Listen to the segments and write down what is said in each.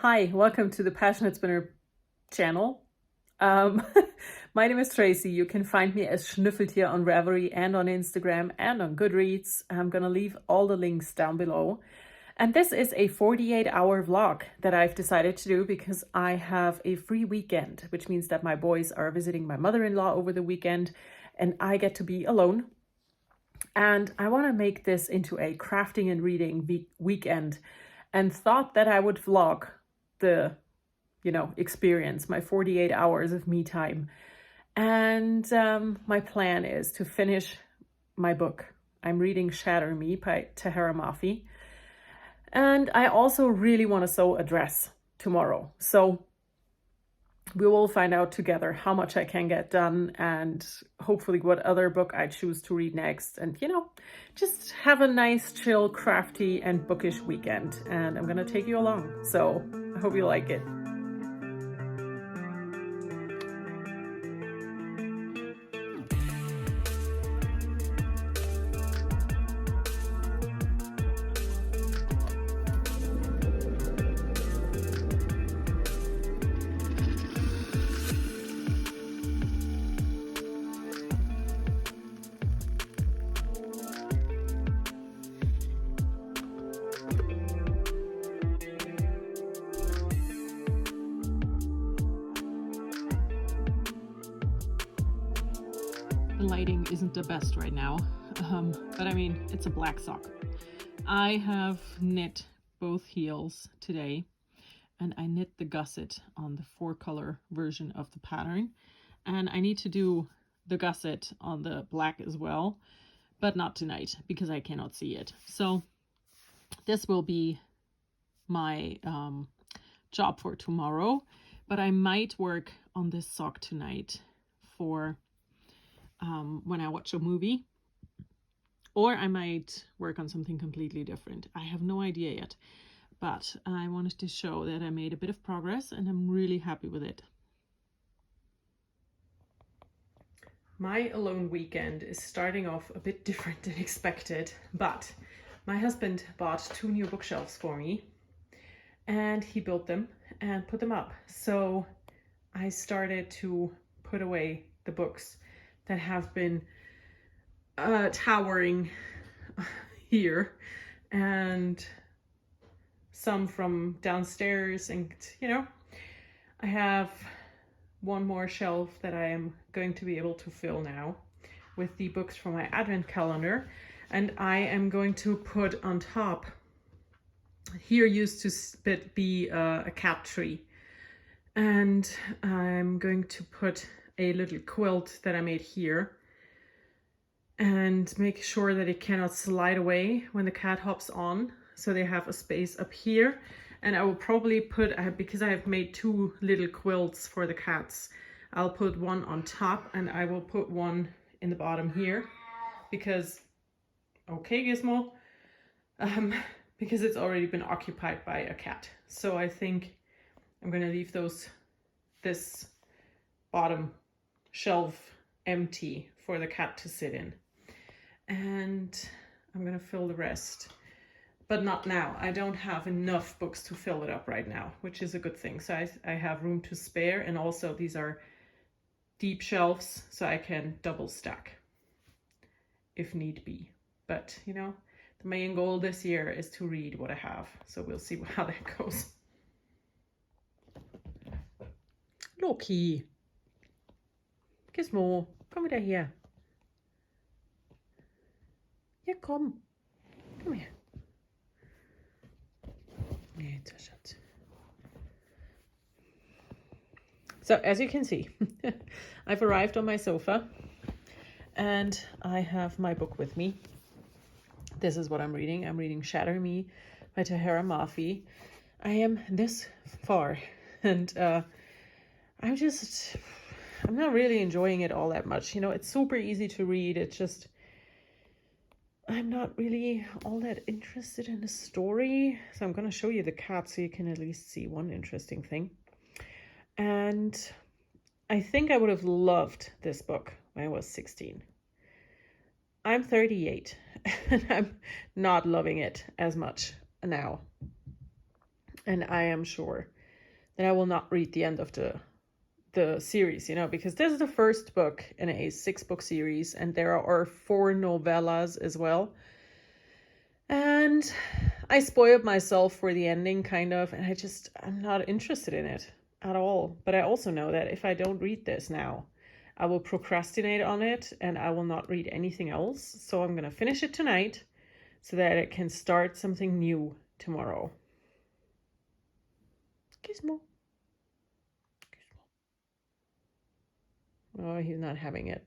Hi, welcome to the Passionate Spinner channel. Um, my name is Tracy. You can find me as Schnüffeltier on Ravelry and on Instagram and on Goodreads. I'm gonna leave all the links down below. And this is a 48-hour vlog that I've decided to do because I have a free weekend, which means that my boys are visiting my mother-in-law over the weekend and I get to be alone. And I want to make this into a crafting and reading weekend and thought that I would vlog the experience, my 48 hours of me time. And my plan is to finish my book. I'm reading Shatter Me by Tahara Mafi. And I also really want to sew a dress tomorrow. So we will find out together how much I can get done and hopefully what other book I choose to read next. And, just have a nice, chill, crafty, and bookish weekend. And I'm going to take you along. So I hope you like it. The lighting isn't the best right now, but I mean, it's a black sock. I have knit both heels today, and I knit the gusset on the 4-color version of the pattern, and I need to do the gusset on the black as well, but not tonight because I cannot see it. So this will be my job for tomorrow, but I might work on this sock tonight for when I watch a movie, or I might work on something completely different. I have no idea yet, but I wanted to show that I made a bit of progress and I'm really happy with it. My alone weekend is starting off a bit different than expected, but my husband bought 2 new bookshelves for me and he built them and put them up. So I started to put away the books that have been towering here, and some from downstairs, and I have one more shelf that I am going to be able to fill now with the books from my advent calendar, and I am going to put on top, here used to be a cat tree, and I'm going to put a little quilt that I made here and make sure that it cannot slide away when the cat hops on. So they have a space up here, and I will probably put, because I have made 2 little quilts for the cats, I'll put one on top and I will put one in the bottom here because, okay Gizmo, because it's already been occupied by a cat. So I think I'm gonna leave this bottom shelf empty for the cat to sit in. And I'm gonna fill the rest, but not now. I don't have enough books to fill it up right now, which is a good thing. So I have room to spare, and also these are deep shelves, so I can double stack if need be. But the main goal this year is to read what I have, so we'll see how that goes. Loki, Gizmo, komm wieder her. Ja, komm her. So as you can see, I've arrived on my sofa and I have my book with me. This is what I'm reading. I'm reading Shatter Me by Tahara Mafi. I am this far and I'm not really enjoying it all that much. It's super easy to read. It's just, I'm not really all that interested in the story. So I'm going to show you the cat so you can at least see one interesting thing. And I think I would have loved this book when I was 16. I'm 38 and I'm not loving it as much now. And I am sure that I will not read the end of the series, because this is the first book in a 6-book series, and there are 4 novellas as well. And I spoiled myself for the ending, kind of, and I'm not interested in it at all. But I also know that if I don't read this now, I will procrastinate on it and I will not read anything else. So I'm going to finish it tonight so that I can start something new tomorrow. Gizmo. Oh, he's not having it.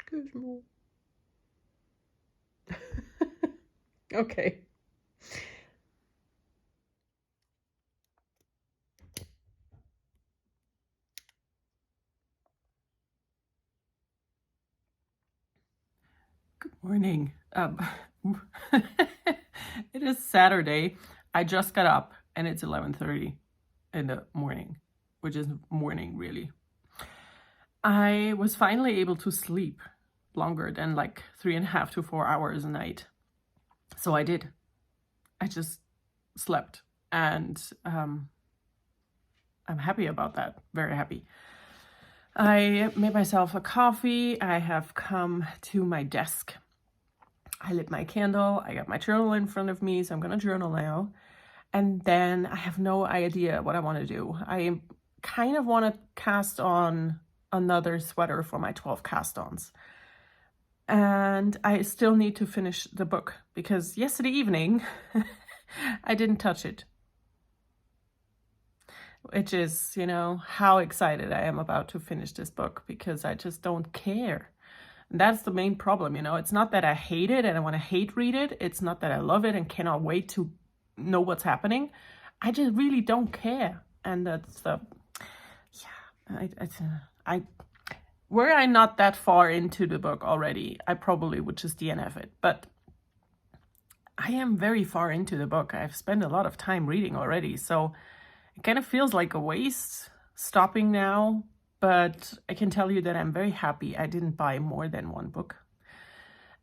Gizmo. Okay. Good morning. It is Saturday. I just got up and it's 11:30 in the morning, which is morning really. I was finally able to sleep longer than like 3.5 to 4 hours a night. So I did. I just slept, and I'm happy about that. Very happy. I made myself a coffee. I have come to my desk. I lit my candle. I got my journal in front of me, so I'm gonna journal now. And then I have no idea what I want to do. I kind of want to cast on another sweater for my 12 cast-ons. And I still need to finish the book because yesterday evening I didn't touch it. Which is, how excited I am about to finish this book, because I just don't care. And that's the main problem, It's not that I hate it and I want to hate read it. It's not that I love it and cannot wait to know what's happening. I just really don't care. And that's were I not that far into the book already, I probably would just DNF it. But I am very far into the book. I've spent a lot of time reading already, so it kind of feels like a waste stopping now. But I can tell you that I'm very happy I didn't buy more than one book.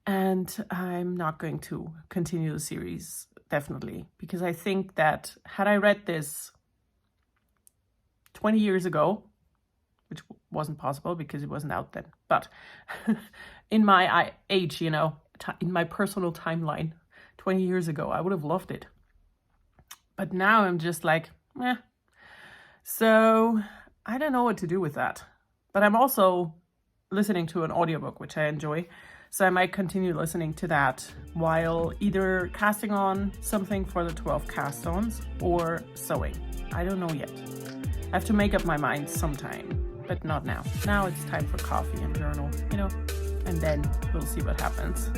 And I'm not going to continue the series, definitely, because I think that had I read this 20 years ago, which wasn't possible because it wasn't out then, but in my age, in my personal timeline, 20 years ago, I would have loved it. But now I'm just like, meh. So I don't know what to do with that. But I'm also listening to an audiobook, which I enjoy. So I might continue listening to that while either casting on something for the 12 cast-ons or sewing. I don't know yet. I have to make up my mind sometime, but not now. Now it's time for coffee and journal, and then we'll see what happens.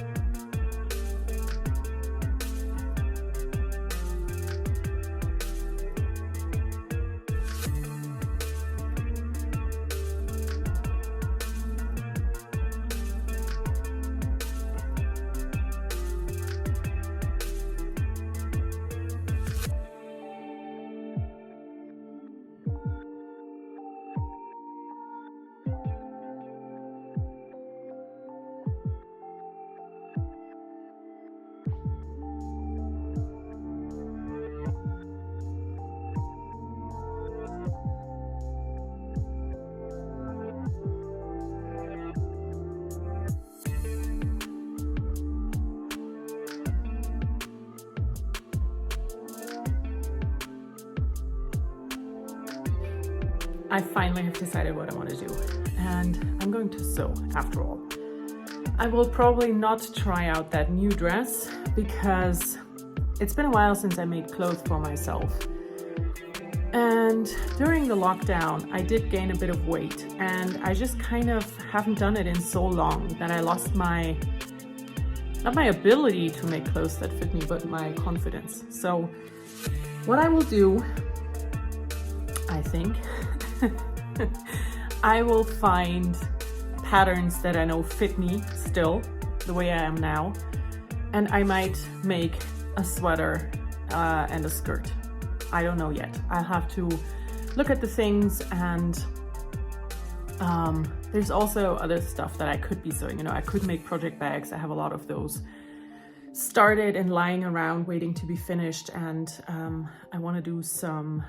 I finally have decided what I want to do, and I'm going to sew after all. I will probably not try out that new dress because it's been a while since I made clothes for myself. And during the lockdown, I did gain a bit of weight, and I just kind of haven't done it in so long that I lost not my ability to make clothes that fit me, but my confidence. So what I will do, I think, I will find patterns that I know fit me still the way I am now, and I might make a sweater and a skirt. I don't know yet. I'll have to look at the things, and there's also other stuff that I could be sewing. I could make project bags. I have a lot of those. started and lying around waiting to be finished, and I want to do some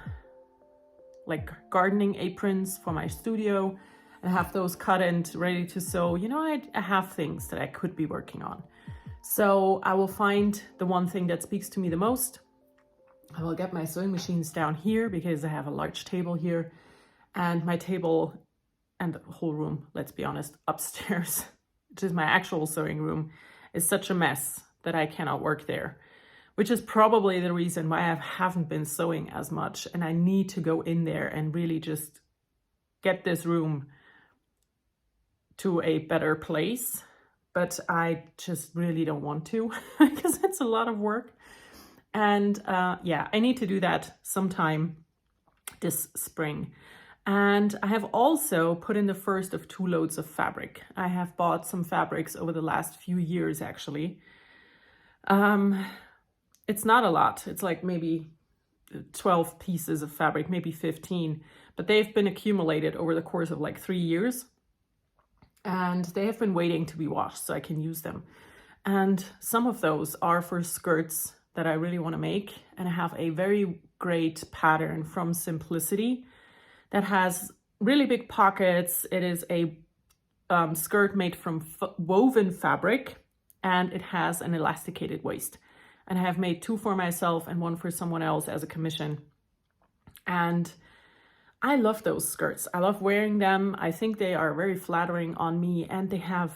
like gardening aprons for my studio and have those cut and ready to sew. You know, I have things that I could be working on. So I will find the one thing that speaks to me the most. I will get my sewing machines down here because I have a large table here, and my table and the whole room, let's be honest, upstairs, which is my actual sewing room, is such a mess that I cannot work there, which is probably the reason why I haven't been sewing as much. And I need to go in there and really just get this room to a better place. But I just really don't want to because it's a lot of work. And yeah, I need to do that sometime this spring. And I have also put in the first of 2 loads of fabric. I have bought some fabrics over the last few years, actually. It's not a lot. It's like maybe 12 pieces of fabric, maybe 15, but they've been accumulated over the course of like 3 years. And they have been waiting to be washed so I can use them. And some of those are for skirts that I really want to make. And I have a very great pattern from Simplicity that has really big pockets. It is a skirt made from woven fabric, and it has an elasticated waist. And I have made 2 for myself and 1 for someone else as a commission. And I love those skirts. I love wearing them. I think they are very flattering on me, and they have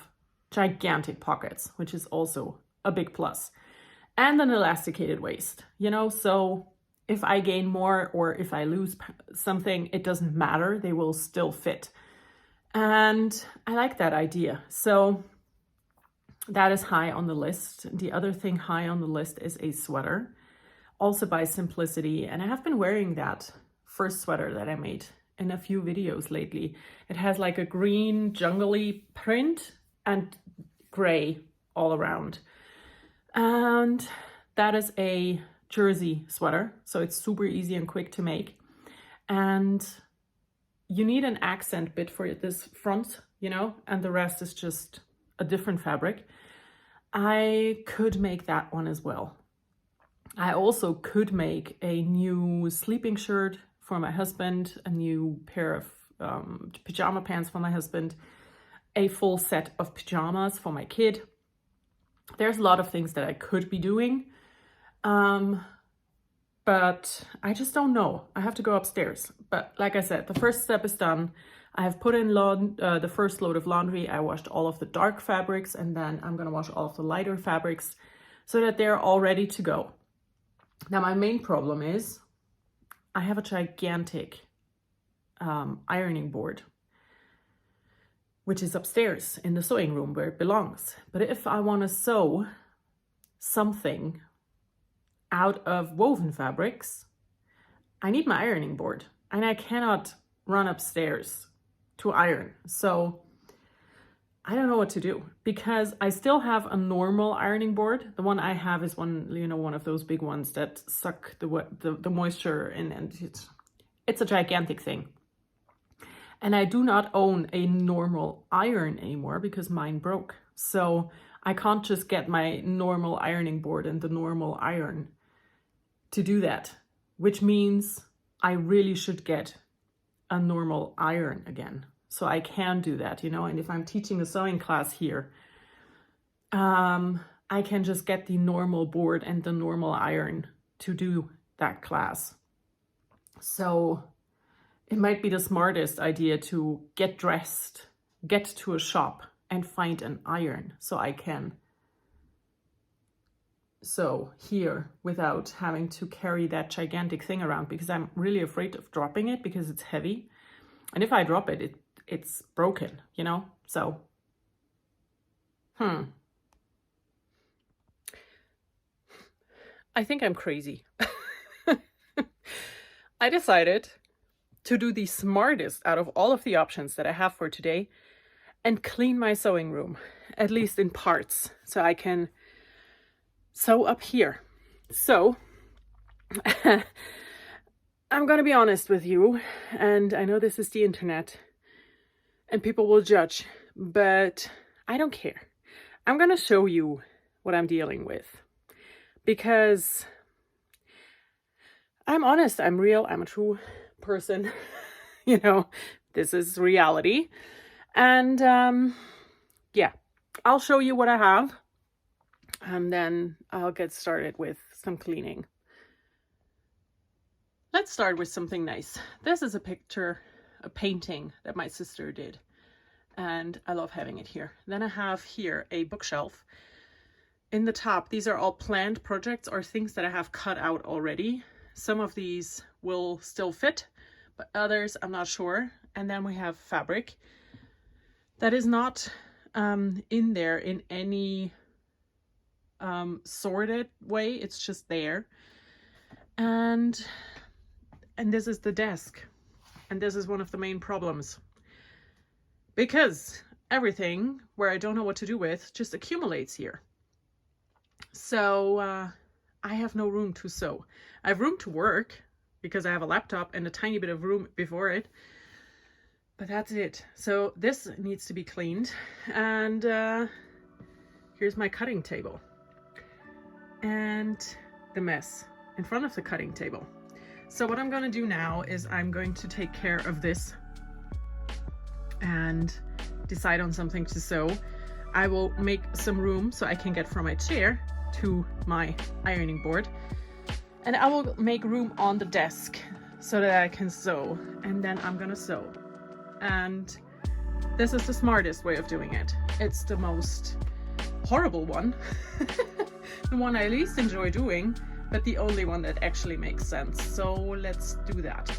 gigantic pockets, which is also a big plus. And an elasticated waist, you know, so if I gain more or if I lose something, it doesn't matter. They will still fit. And I like that idea. So that is high on the list. The other thing high on the list is a sweater, also by Simplicity. And I have been wearing that first sweater that I made in a few videos lately. It has like a green jungly print and gray all around. And that is a jersey sweater, so it's super easy and quick to make. And you need an accent bit for this front, you know, and the rest is just a different fabric. I could make that one as well. I also could make a new sleeping shirt for my husband, a new pair of pajama pants for my husband, a full set of pajamas for my kid. There's a lot of things that I could be doing. But I just don't know. I have to go upstairs. But like I said, the first step is done. I have put in the first load of laundry. I washed all of the dark fabrics, and then I'm gonna wash all of the lighter fabrics so that they're all ready to go. Now, my main problem is I have a gigantic ironing board, which is upstairs in the sewing room where it belongs. But if I want to sew something out of woven fabrics, I need my ironing board, and I cannot run upstairs to iron. So I don't know what to do, because I still have a normal ironing board. The one I have is one, you know, one of those big ones that suck the moisture in, and it's a gigantic thing. And I do not own a normal iron anymore because mine broke. So I can't just get my normal ironing board and the normal iron to do that, which means I really should get a normal iron again. So I can do that, you know, and if I'm teaching a sewing class here, I can just get the normal board and the normal iron to do that class. So it might be the smartest idea to get dressed, get to a shop and find an iron so I can sew here without having to carry that gigantic thing around, because I'm really afraid of dropping it because it's heavy. And if I drop it, it's broken, you know? So, I think I'm crazy. I decided to do the smartest out of all of the options that I have for today and clean my sewing room, at least in parts, so I can sew up here. So I'm gonna be honest with you, and I know this is the internet and people will judge, but I don't care. I'm gonna show you what I'm dealing with. Because I'm honest, I'm real, I'm a true person. You know, this is reality. And yeah, I'll show you what I have. And then I'll get started with some cleaning. Let's start with something nice. This is a picture, a painting that my sister did. And I love having it here. Then I have here a bookshelf. In the top, these are all planned projects or things that I have cut out already. Some of these will still fit, but others I'm not sure. And then we have fabric that is not in there in any sorted way. It's just there. And this is the desk. And this is one of the main problems. Because everything where I don't know what to do with just accumulates here. So I have no room to sew. I have room to work because I have a laptop and a tiny bit of room before it. But that's it. So this needs to be cleaned. And here's my cutting table. And the mess in front of the cutting table. So what I'm going to do now is I'm going to take care of this and decide on something to sew. I will make some room so I can get from my chair to my ironing board. And I will make room on the desk so that I can sew. And then I'm going to sew. And this is the smartest way of doing it. It's the most horrible one. The one I least enjoy doing, but the only one that actually makes sense. So let's do that.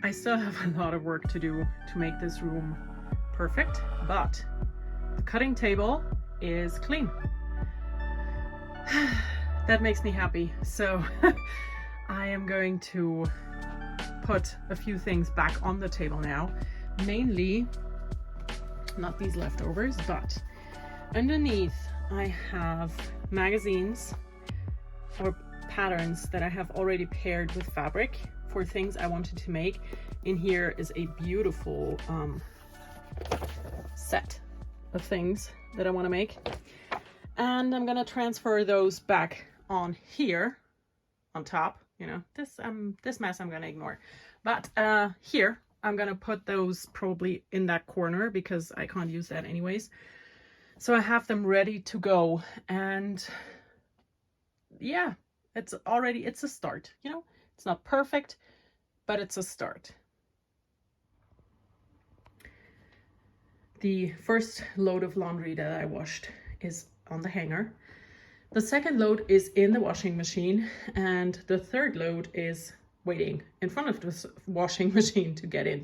I still have a lot of work to do to make this room perfect, but the cutting table is clean. That makes me happy. So I am going to put a few things back on the table now. Mainly, not these leftovers, but underneath I have magazines or patterns that I have already paired with fabric for things I wanted to make. In here is a beautiful set of things that I want to make. And I'm gonna transfer those back on here, on top. You know, this mess I'm gonna ignore. But here, I'm gonna put those probably in that corner because I can't use that anyways. So I have them ready to go. And yeah, it's a start, you know? It's not perfect, but it's a start. The first load of laundry that I washed is on the hanger. The second load is in the washing machine, and the third load is waiting in front of the washing machine to get in.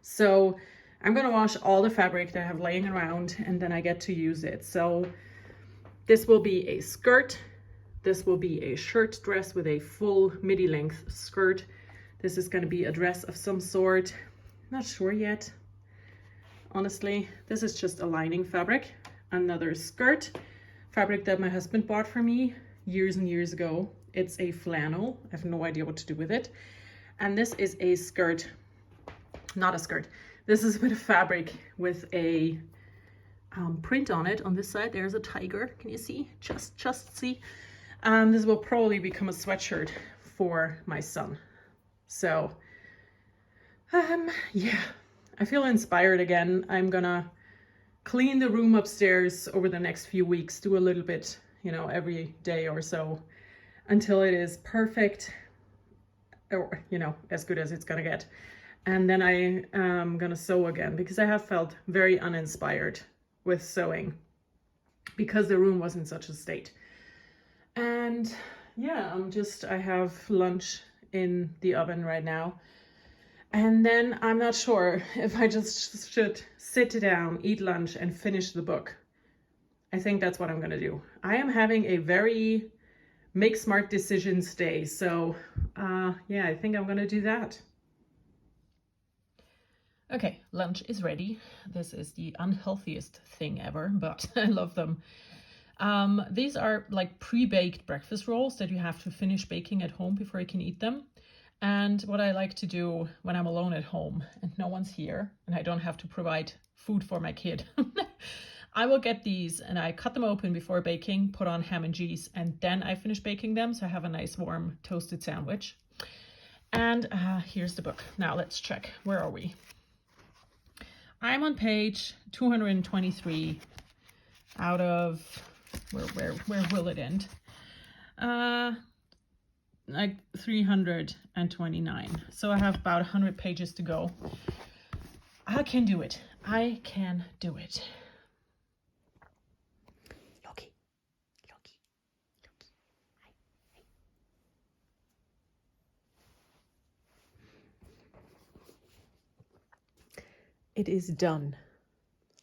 So I'm gonna wash all the fabric that I have laying around, and then I get to use it. So this will be a skirt. This will be a shirt dress with a full midi length skirt. This is gonna be a dress of some sort. Not sure yet. Honestly, this is just a lining fabric. Another skirt, fabric that my husband bought for me. years and years ago. It's a flannel. I have no idea what to do with it. And this is a skirt, not a skirt. This is a bit of fabric with a print on it. On this side, there's a tiger. Can you see? Just see. This will probably become a sweatshirt for my son. So, yeah, I feel inspired again. I'm gonna clean the room upstairs over the next few weeks, do a little bit, you know, every day or so until it is perfect, or, you know, as good as it's gonna get. And then I am gonna sew again, because I have felt very uninspired with sewing because the room was in such a state. And yeah, I have lunch in the oven right now. And then I'm not sure if I just should sit down, eat lunch, and finish the book. I think that's what I'm gonna do. I am having a very make smart decisions day. So yeah, I think I'm gonna do that. Okay, lunch is ready. This is the unhealthiest thing ever, but I love them. These are like pre-baked breakfast rolls that you have to finish baking at home before you can eat them. And what I like to do when I'm alone at home and no one's here and I don't have to provide food for my kid, I will get these and I cut them open before baking, put on ham and cheese, and then I finish baking them. So I have a nice warm toasted sandwich. And here's the book. Now let's check. Where are we? I'm on page 223 out of, where will it end? Like 329. So I have about 100 pages to go. I can do it. I can do it. Loki. Hi. It is done.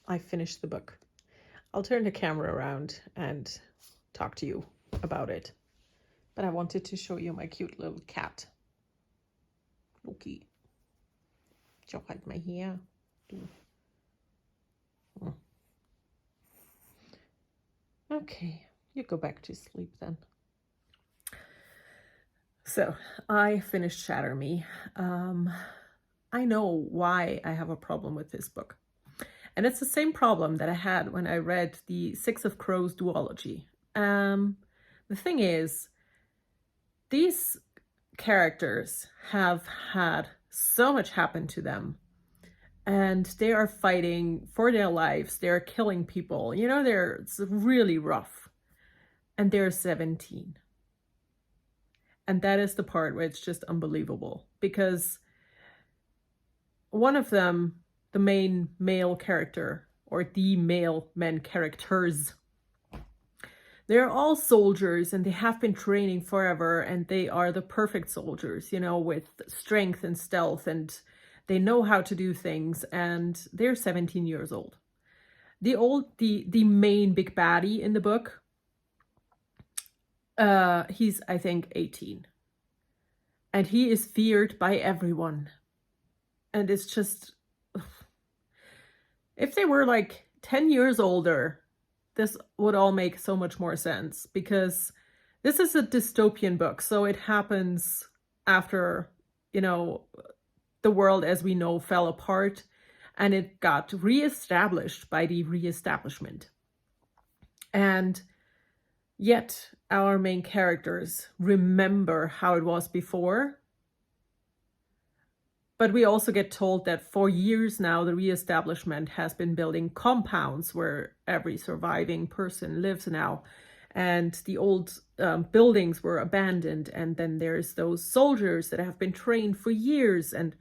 I finished the book. I'll turn the camera around and talk to you about it. But I wanted to show you my cute little cat. Loki. Just like my hair. Okay, you go back to sleep then. So, I finished Shatter Me. I know why I have a problem with this book. And it's the same problem that I had when I read the Six of Crows duology. The thing is, these characters have had so much happen to them, and they are fighting for their lives. They're killing people. You know, it's really rough. And they're 17. And that is the part where it's just unbelievable, because one of them, the main male character, or the male men characters, they're all soldiers and they have been training forever, and they are the perfect soldiers, you know, with strength and stealth, and they know how to do things, and they're 17 years old. The main big baddie in the book, he's, I think, 18. And he is feared by everyone. And it's just, if they were like 10 years older, this would all make so much more sense, because this is a dystopian book. So it happens after, you know, the world as we know fell apart, and it got reestablished by the reestablishment. And yet our main characters remember how it was before. But we also get told that for years now, the reestablishment has been building compounds where every surviving person lives now. And the old buildings were abandoned. And then there's those soldiers that have been trained for years. And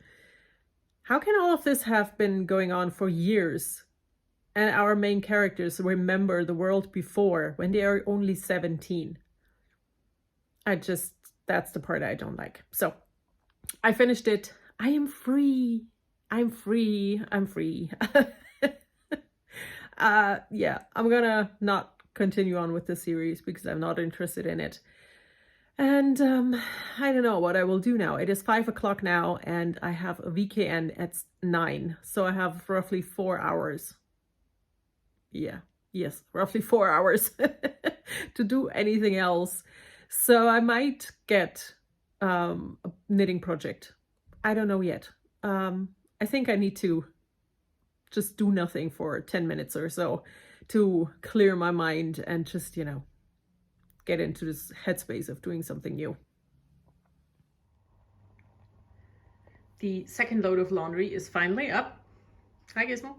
how can all of this have been going on for years? And our main characters remember the world before, when they are only 17. That's the part I don't like. So I finished it. I am free. I'm free. Yeah, I'm gonna not continue on with the series because I'm not interested in it. And I don't know what I will do now. It is 5 o'clock now, and I have a VKN at 9. So I have roughly 4 hours. Yeah, yes, roughly 4 hours to do anything else. So I might get a knitting project. I don't know yet. I think I need to just do nothing for 10 minutes or so to clear my mind and just, you know, get into this headspace of doing something new. The second load of laundry is finally up. Hi, Gizmo.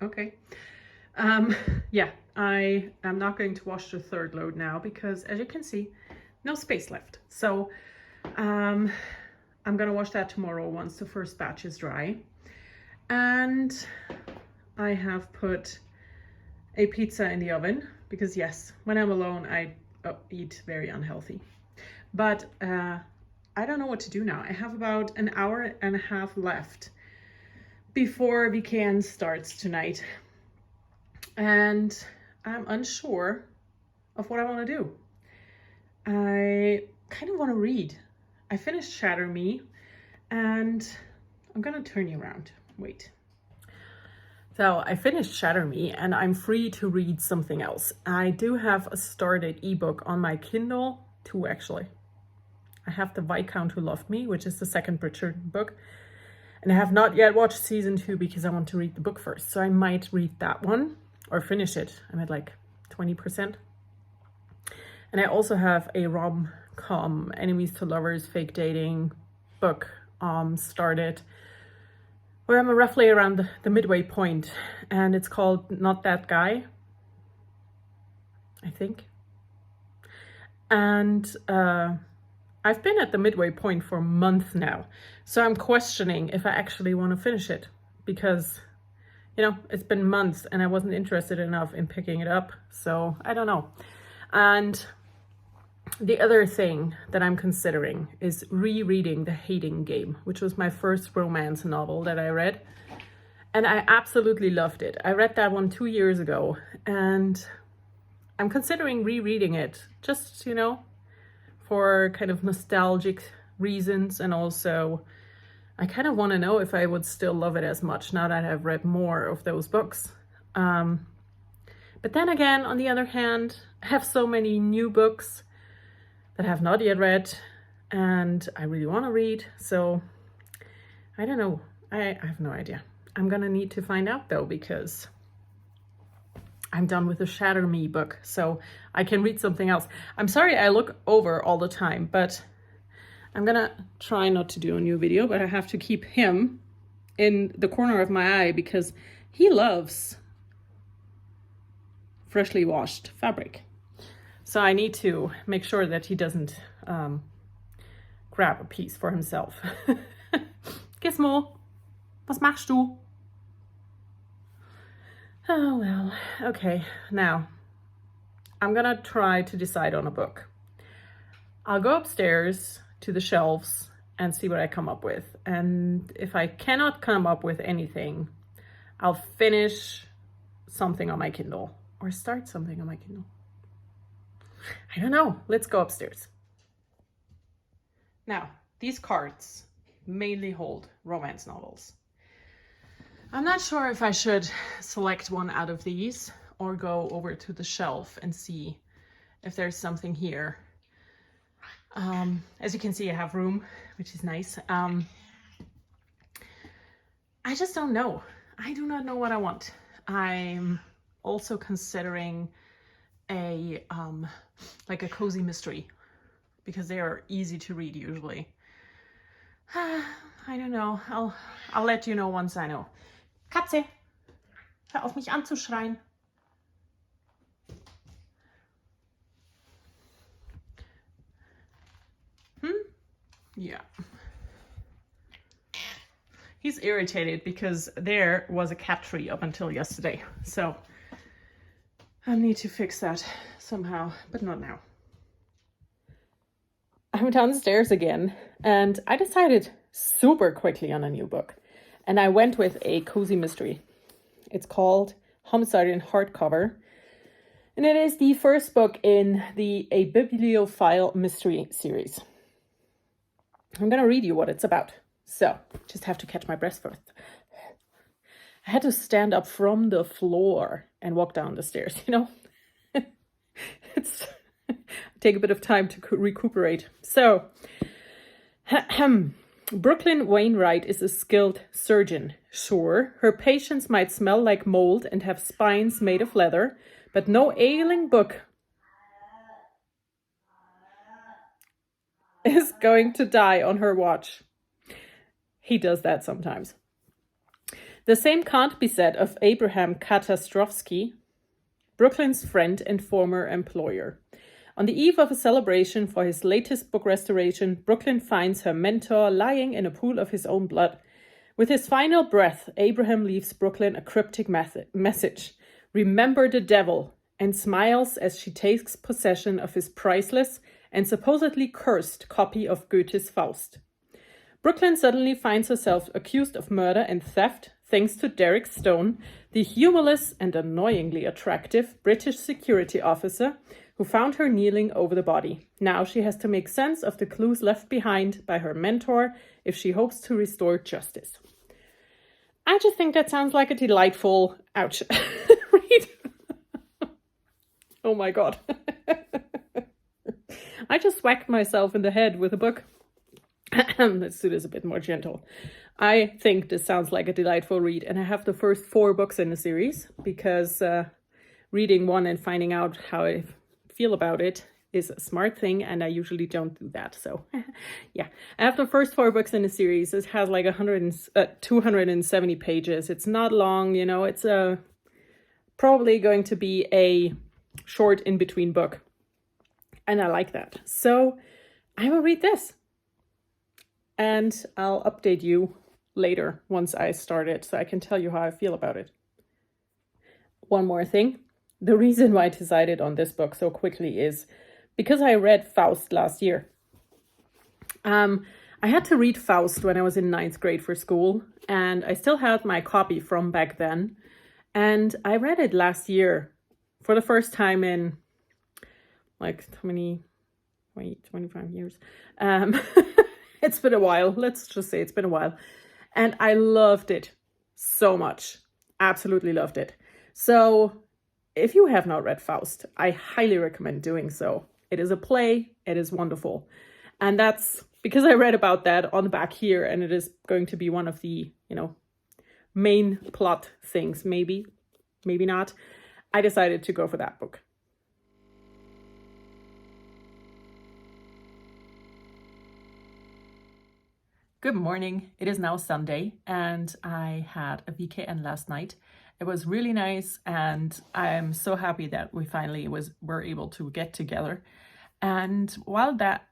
Okay. Yeah, I am not going to wash the third load now because, as you can see, no space left. So I'm gonna wash that tomorrow once the first batch is dry. And I have put a pizza in the oven because, yes, when I'm alone, I eat very unhealthy. But I don't know what to do now. I have about an hour and a half left before weekend starts tonight. And I'm unsure of what I want to do. I kind of want to read. I finished Shatter Me and I'm gonna turn you around. Wait. So I finished Shatter Me and I'm free to read something else. I do have a started ebook on my Kindle, 2 actually. I have The Viscount Who Loved Me, which is the second Bridgerton book. And I have not yet watched season 2 because I want to read the book first. So I might read that one or finish it. I'm at like 20%. And I also have a rom-com, enemies to lovers, fake dating book started, where I'm roughly around the midway point, and it's called Not That Guy, I think. And I've been at the midway point for a month now, so I'm questioning if I actually want to finish it because, you know, it's been months and I wasn't interested enough in picking it up, so I don't know. And the other thing that I'm considering is rereading The Hating Game, which was my first romance novel that I read. And I absolutely loved it. I read that one 2 years ago and I'm considering rereading it just, you know, for kind of nostalgic reasons. And also I kind of want to know if I would still love it as much now that I've read more of those books. But then again, on the other hand, I have so many new books that I have not yet read and I really want to read. So I don't know. I have no idea. I'm gonna need to find out though, because I'm done with the Shatter Me book, so I can read something else. I'm sorry I look over all the time, but I'm gonna try not to do a new video, but I have to keep him in the corner of my eye because he loves freshly washed fabric. So I need to make sure that he doesn't grab a piece for himself. Gizmo, was machst du? Oh well, okay. Now, I'm gonna try to decide on a book. I'll go upstairs to the shelves and see what I come up with. And if I cannot come up with anything, I'll finish something on my Kindle or start something on my Kindle. I don't know. Let's go upstairs. Now, these carts mainly hold romance novels. I'm not sure if I should select one out of these or go over to the shelf and see if there's something here. As you can see, I have room, which is nice. I just don't know. I do not know what I want. I'm also considering a like a cozy mystery because they are easy to read usually. I don't know. I'll let you know once I know. Katze, hör auf mich anzuschreien. Yeah. He's irritated because there was a cat tree up until yesterday. So I need to fix that somehow, but not now. I'm downstairs again and I decided super quickly on a new book. And I went with a cozy mystery. It's called Homicide in Hardcover. And it is the first book in the A Bibliophile mystery series. I'm going to read you what it's about. So, just have to catch my breath first. I had to stand up from the floor and walk down the stairs, you know? It's take a bit of time to recuperate. So, Brooklyn Wainwright is a skilled surgeon. Sure, her patients might smell like mold and have spines made of leather, but no ailing book is going to die on her watch. He does that sometimes. The same can't be said of Abraham Katastrovsky, Brooklyn's friend and former employer. On the eve of a celebration for his latest book restoration, Brooklyn finds her mentor lying in a pool of his own blood. With his final breath, Abraham leaves Brooklyn a cryptic message. Remember the devil, and smiles as she takes possession of his priceless and supposedly cursed copy of Goethe's Faust. Brooklyn suddenly finds herself accused of murder and theft thanks to Derek Stone, the humorless and annoyingly attractive British security officer who found her kneeling over the body. Now she has to make sense of the clues left behind by her mentor if she hopes to restore justice. I just think that sounds like a delightful, ouch, read. Oh my God. I just whacked myself in the head with a book. Let's do this a bit more gentle. I think this sounds like a delightful read, and I have the first 4 books in the series because reading one and finding out how I feel about it is a smart thing, and I usually don't do that. So yeah, I have the first 4 books in the series. It has like 270 pages. It's not long, you know, it's probably going to be a short in-between book. And I like that. So I will read this. And I'll update you later once I start it so I can tell you how I feel about it. One more thing. The reason why I decided on this book so quickly is because I read Faust last year. I had to read Faust when I was in 9th grade for school, and I still had my copy from back then. And I read it last year for the first time in like 25 years. It's been a while. Let's just say it's been a while. And I loved it so much. Absolutely loved it. So if you have not read Faust, I highly recommend doing so. It is a play. It is wonderful. And that's because I read about that on the back here, and it is going to be one of the, you know, main plot things. Maybe not. I decided to go for that book. Good morning. It is now Sunday, and I had a VKN last night. It was really nice, and I'm so happy that we finally were able to get together. And while that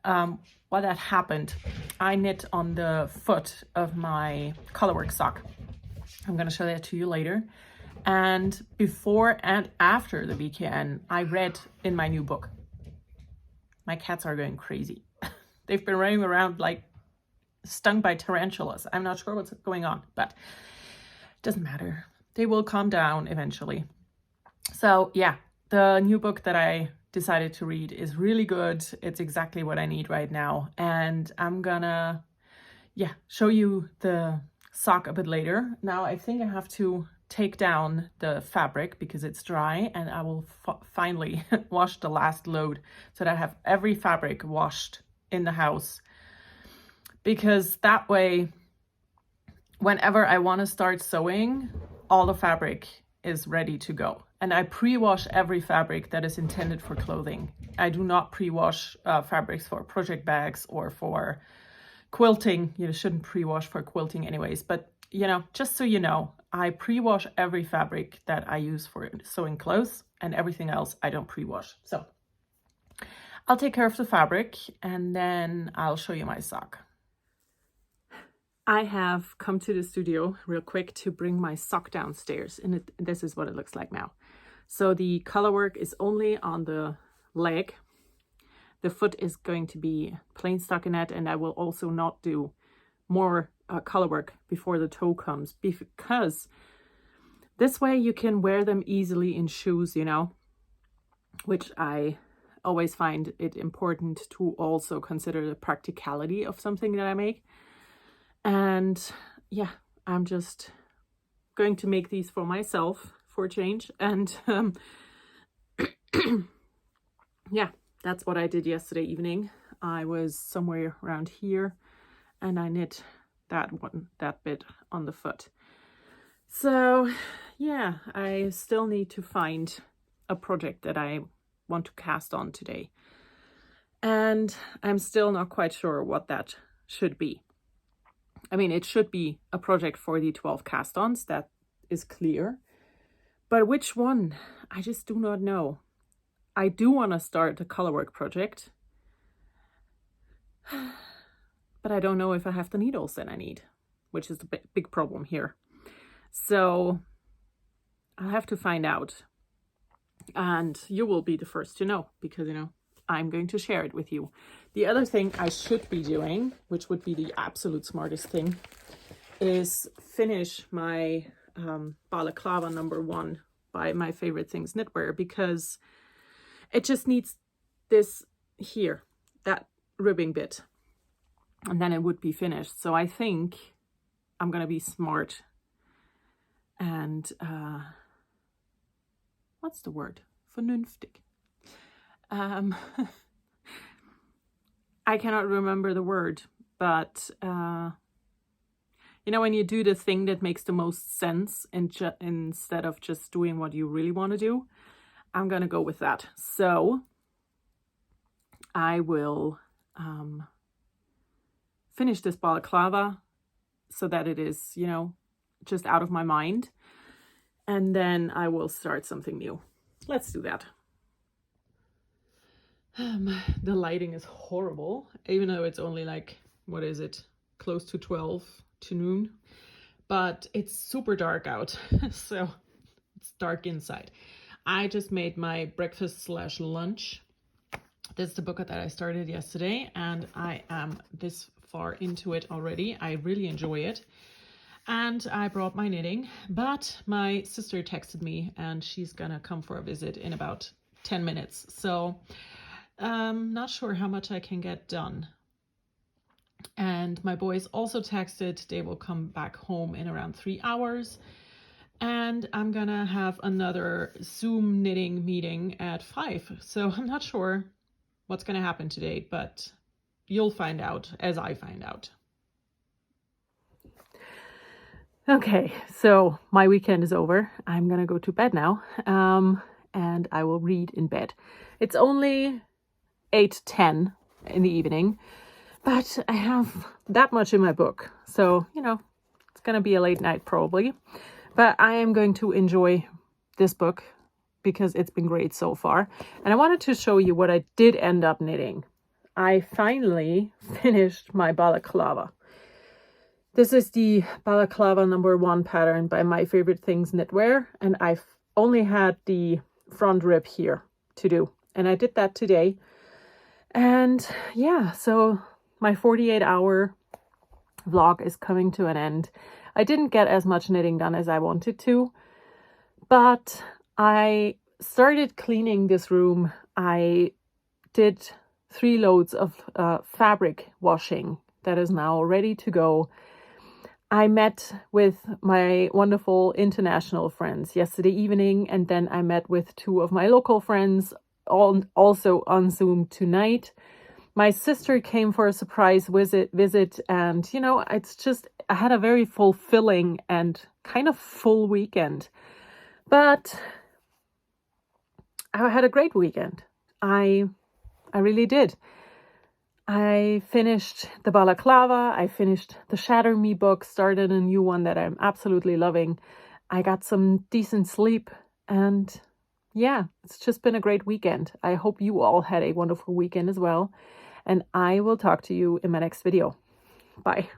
happened, I knit on the foot of my colorwork sock. I'm going to show that to you later. And before and after the VKN, I read in my new book. My cats are going crazy. They've been running around like stung by tarantulas. I'm not sure what's going on, but it doesn't matter. They will calm down eventually. So yeah, the new book that I decided to read is really good. It's exactly what I need right now. And I'm gonna, show you the sock a bit later. Now I think I have to take down the fabric because it's dry, and I will finally wash the last load so that I have every fabric washed in the house. Because that way, whenever I want to start sewing, all the fabric is ready to go. And I pre-wash every fabric that is intended for clothing. I do not pre-wash fabrics for project bags or for quilting. You shouldn't pre-wash for quilting anyways. But, you know, just so you know, I pre-wash every fabric that I use for sewing clothes, and everything else I don't pre-wash. So I'll take care of the fabric, and then I'll show you my sock. I have come to the studio real quick to bring my sock downstairs, and this is what it looks like now. So the color work is only on the leg. The foot is going to be plain stockinette, and I will also not do more color work before the toe comes, because this way you can wear them easily in shoes, you know, which I always find it important to also consider the practicality of something that I make. And yeah, I'm just going to make these for myself for a change. And yeah, that's what I did yesterday evening. I was somewhere around here and I knit that bit on the foot. So yeah, I still need to find a project that I want to cast on today. And I'm still not quite sure what that should be. I mean, it should be a project for the 12 cast-ons, that is clear. But which one? I just do not know. I do want to start a colorwork project. But I don't know if I have the needles that I need, which is the big problem here. So I'll have to find out. And you will be the first to know because, you know, I'm going to share it with you. The other thing I should be doing, which would be the absolute smartest thing, is finish my balaclava number 1 by My Favorite Things Knitwear, because it just needs this here, that ribbing bit, and then it would be finished. So I think I'm gonna be smart and what's the word? Vernünftig. I cannot remember the word, but you know, when you do the thing that makes the most sense instead of just doing what you really want to do, I'm gonna go with that. So I will finish this balaclava so that it is, you know, just out of my mind, and then I will start something new. Let's do that. The lighting is horrible, even though it's only like, what is it, close to 12 to noon, but it's super dark out. So it's dark inside. I just made my breakfast / lunch. This is the book that I started yesterday, and I am this far into it already. I really enjoy it. And I brought my knitting, but my sister texted me and she's gonna come for a visit in about 10 minutes. So not sure how much I can get done. And my boys also texted they will come back home in around 3 hours. And I'm gonna have another Zoom knitting meeting at 5. So I'm not sure what's gonna happen today, but you'll find out as I find out. Okay, so my weekend is over. I'm gonna go to bed now, and I will read in bed. It's only 8:10 in the evening, but I have that much in my book. So, you know, it's gonna be a late night probably, but I am going to enjoy this book because it's been great so far. And I wanted to show you what I did end up knitting. I finally finished my balaclava. This is the balaclava number 1 pattern by My Favorite Things Knitwear, and I've only had the front rib here to do, and I did that today. And yeah, so my 48-hour vlog is coming to an end. I didn't get as much knitting done as I wanted to, but I started cleaning this room. I did 3 loads of fabric washing that is now ready to go. I met with my wonderful international friends yesterday evening, and then I met with 2 of my local friends, also on Zoom tonight. My sister came for a surprise visit, and you know, I had a very fulfilling and kind of full weekend. But I had a great weekend. I really did. I finished the balaclava, I finished the Shatter Me book, started a new one that I'm absolutely loving. I got some decent sleep, and yeah, it's just been a great weekend. I hope you all had a wonderful weekend as well, and I will talk to you in my next video. Bye.